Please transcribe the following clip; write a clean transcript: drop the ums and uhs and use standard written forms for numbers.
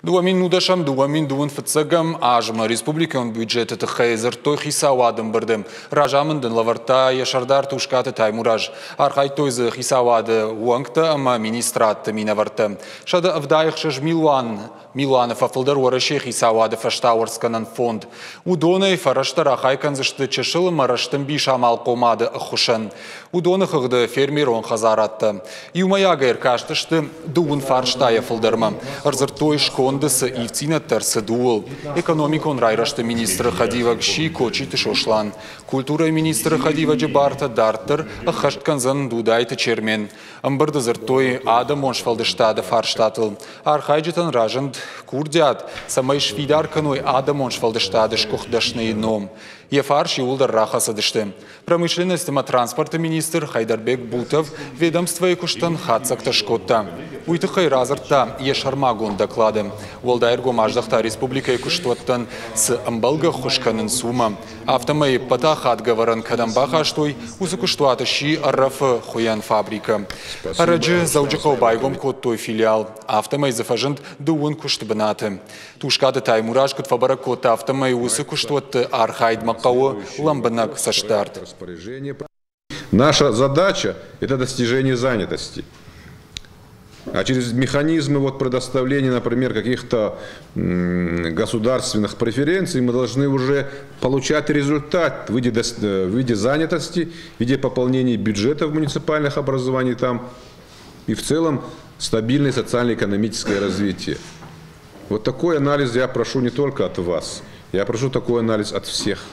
дуамин фыцагам ажма республикан бюджеты тхайзер той хисавадым бирдим. Ражамындын лаварта яшардар тушкаты таймураж. Архай тойзы хисавады уангта ама министратты минаварты. Шада авдайхшаш Милуанов афылдар уараши хисавады фаштауарсканан фонд. Удоны фараштар ахайканзышты чешыл мараштын биш амал комады ахушан. Удоны хыгды фермерон хазаратты. Юмаягайр каштышты дуун фарштая фылдарма. Арзыртой шкондысы ивцинаттар сыдуыл. Экономикон райрашты министры Хадива гши кочиты шошлан. Культура министры Хадива джибарта дартыр ахаштканзан дудайты чермен. Амбырды зыртой адам оншфалдыштады фарштатыл. Архайджитан ражанд курдят. Самай швидарканой адам оншфалдыштады шкухдашный ном. Ефарш юлдар рахасадышты. Промышленность транспорта министр Хайдарбек Бутов ведомство куштан хатсакта шкотта. Уйтыхай разыртта ешармагон доклады. Волдайрго маждахта республика куштуаттан с амбалга хушканын сума. Автомай патахат говоран кадамбаха штой узыкуштуаты ши аррафы хуян фабрика. Араджи зауджихау байгом код той филиал. Автомай зафажент дуун куштбанаты. Тушкаты таймураж код фабара код автомай узыкуштуатты архайд макау ламбанак саштарт. Наша задача – это достижение занятости. А через механизмы предоставления, например, каких-то государственных преференций мы должны уже получать результат в виде занятости, в виде пополнения бюджетов муниципальных образований там и в целом стабильное социально-экономическое развитие. Вот такой анализ я прошу не только от вас, я прошу такой анализ от всех.